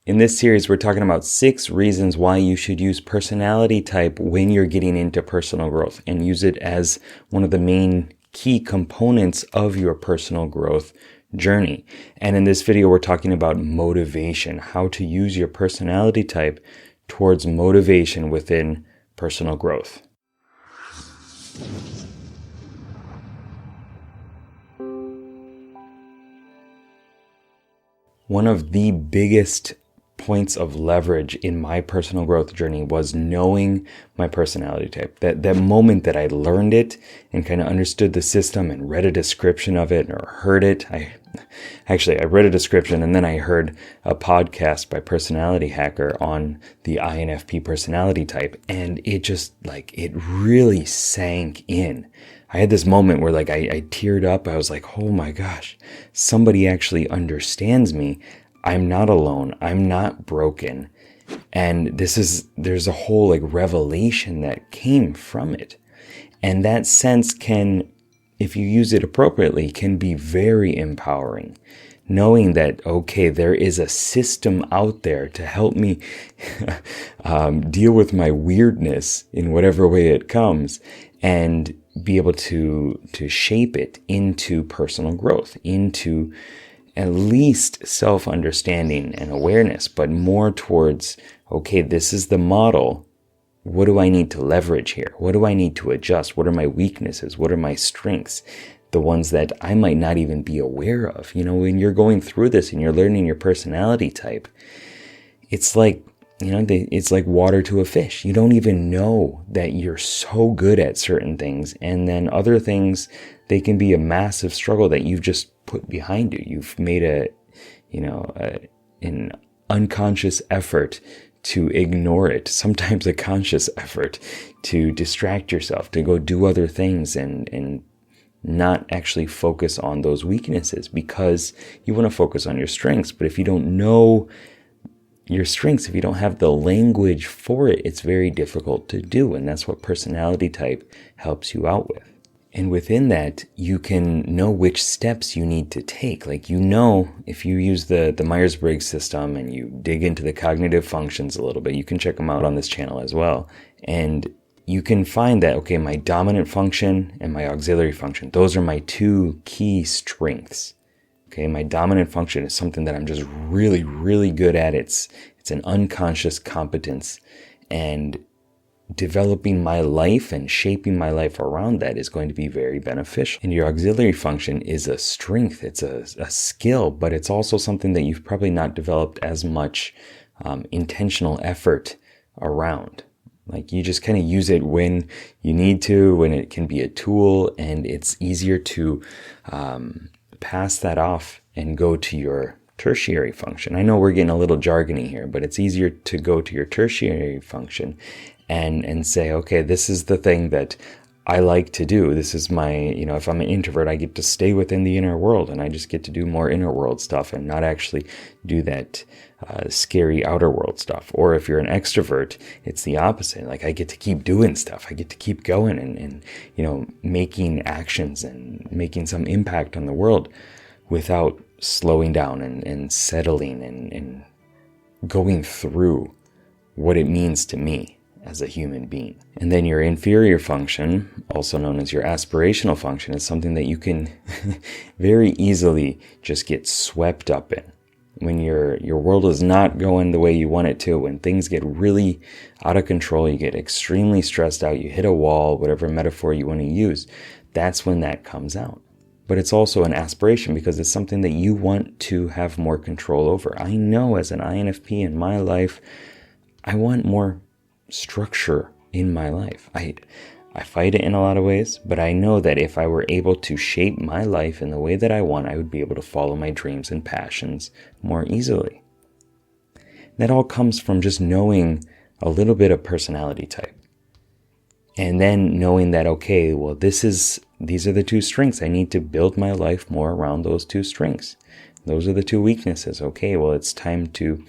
In this series, we're talking about 6 reasons why you should use personality type when you're getting into personal growth and use it as one of the main key components of your personal growth journey. And in this video, we're talking about motivation, how to use your personality type towards motivation within personal growth. One of the biggest points of leverage in my personal growth journey was knowing my personality type. That moment that I learned it and kind of understood the system and read a description of it or heard it. I read a description and then I heard a podcast by Personality Hacker on the INFP personality type, and it really sank in. I had this moment where I teared up. I was like, oh my gosh, somebody actually understands me. I'm not alone. I'm not broken. And there's a whole revelation that came from it. And that sense can, if you use it appropriately, can be very empowering. Knowing that, okay, there is a system out there to help me deal with my weirdness in whatever way it comes and be able to shape it into personal growth, into at least self-understanding and awareness, but more towards, okay, this is the model. What do I need to leverage here? What do I need to adjust? What are my weaknesses? What are my strengths? The ones that I might not even be aware of. When you're going through this and you're learning your personality type, it's like water to a fish. You don't even know that you're so good at certain things. And then other things, they can be a massive struggle that you've just put behind you. You've made an unconscious effort to ignore it. Sometimes a conscious effort to distract yourself, to go do other things and not actually focus on those weaknesses because you want to focus on your strengths. But if you don't know your strengths, if you don't have the language for it, it's very difficult to do. And that's what personality type helps you out with. And within that, you can know which steps you need to take. If you use the Myers-Briggs system and you dig into the cognitive functions a little bit, you can check them out on this channel as well. And you can find that, okay, my dominant function and my auxiliary function, those are my 2 key strengths. Okay, my dominant function is something that I'm just really, really good at. It's an unconscious competence, and developing my life and shaping my life around that is going to be very beneficial. And your auxiliary function is a strength. It's a skill, but it's also something that you've probably not developed as much intentional effort around. You just kind of use it when you need to, when it can be a tool, and it's easier to pass that off and go to your tertiary function. I know we're getting a little jargony here, but it's easier to go to your tertiary function and say, okay, this is the thing that I like to do. This is my, if I'm an introvert, I get to stay within the inner world and I just get to do more inner world stuff and not actually do that scary outer world stuff. Or if you're an extrovert, it's the opposite. I get to keep doing stuff. I get to keep going and making actions and making some impact on the world without slowing down and settling and going through what it means to me as a human being. And then your inferior function, also known as your aspirational function, is something that you can very easily just get swept up in. When your world is not going the way you want it to, when things get really out of control, you get extremely stressed out, you hit a wall, whatever metaphor you want to use, that's when that comes out. But it's also an aspiration because it's something that you want to have more control over. I know as an INFP in my life, I want more structure in my life. I fight it in a lot of ways, but I know that if I were able to shape my life in the way that I want, I would be able to follow my dreams and passions more easily. That all comes from just knowing a little bit of personality type. And then knowing that, okay, well, these are the 2 strengths. I need to build my life more around those 2 strengths. Those are the 2 weaknesses. Okay, well, it's time to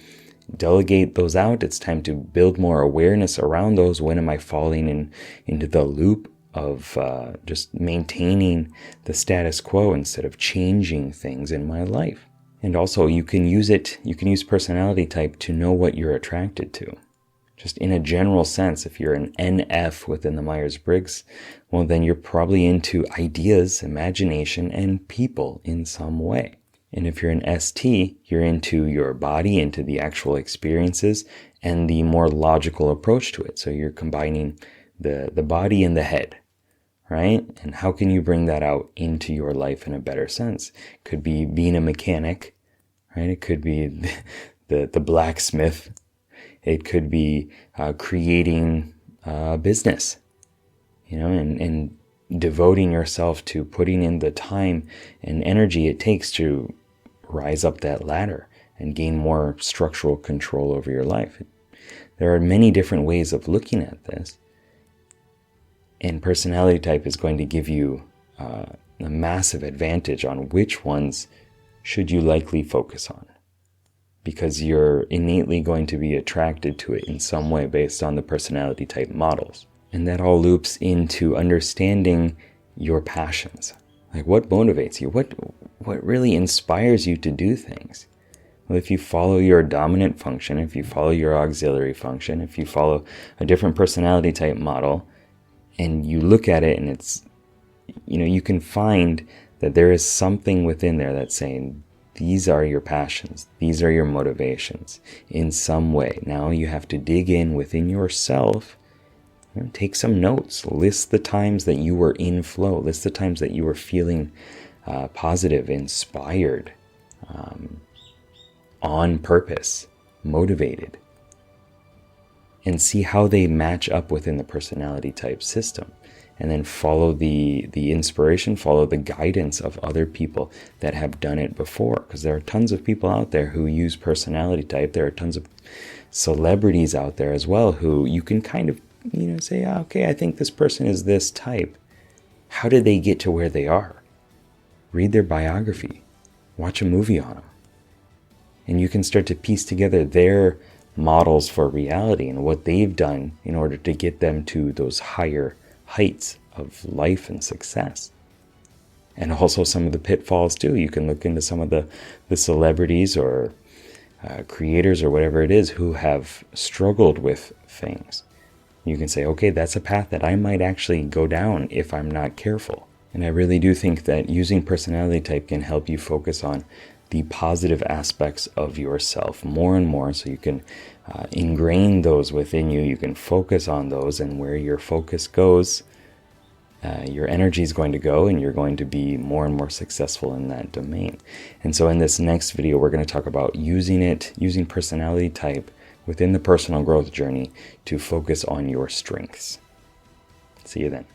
delegate those out. It's time to build more awareness around those. When am I falling into the loop of just maintaining the status quo instead of changing things in my life? And also you can use personality type to know what you're attracted to. Just in a general sense, if you're an NF within the Myers-Briggs, well, then you're probably into ideas, imagination, and people in some way. And if you're an ST, you're into your body, into the actual experiences, and the more logical approach to it. So you're combining the body and the head, right? And how can you bring that out into your life in a better sense? Could be being a mechanic, right? It could be the blacksmith. It could be creating a business, and devoting yourself to putting in the time and energy it takes to rise up that ladder and gain more structural control over your life. There are many different ways of looking at this. And personality type is going to give you a massive advantage on which ones should you likely focus on, because you're innately going to be attracted to it in some way based on the personality type models. And that all loops into understanding your passions. Like, what motivates you? What really inspires you to do things? Well, if you follow your dominant function, if you follow your auxiliary function, if you follow a different personality type model, and you look at it and it's, you can find that there is something within there that's saying, these are your passions, these are your motivations in some way. Now you have to dig in within yourself, take some notes, list the times that you were in flow, list the times that you were feeling positive, inspired, on purpose, motivated, and see how they match up within the personality type system. And then follow the inspiration, follow the guidance of other people that have done it before. Because there are tons of people out there who use personality type. There are tons of celebrities out there as well who you can kind of, say, okay, I think this person is this type. How did they get to where they are? Read their biography. Watch a movie on them. And you can start to piece together their models for reality and what they've done in order to get them to those higher heights of life and success. And also some of the pitfalls too. You can look into some of the celebrities or creators or whatever it is who have struggled with things. You can say, okay, that's a path that I might actually go down if I'm not careful. And I really do think that using personality type can help you focus on the positive aspects of yourself more and more, so you can ingrain those within you. You can focus on those, and where your focus goes, your energy is going to go, and you're going to be more and more successful in that domain. And so in this next video, we're going to talk about using personality type within the personal growth journey to focus on your strengths. See you then.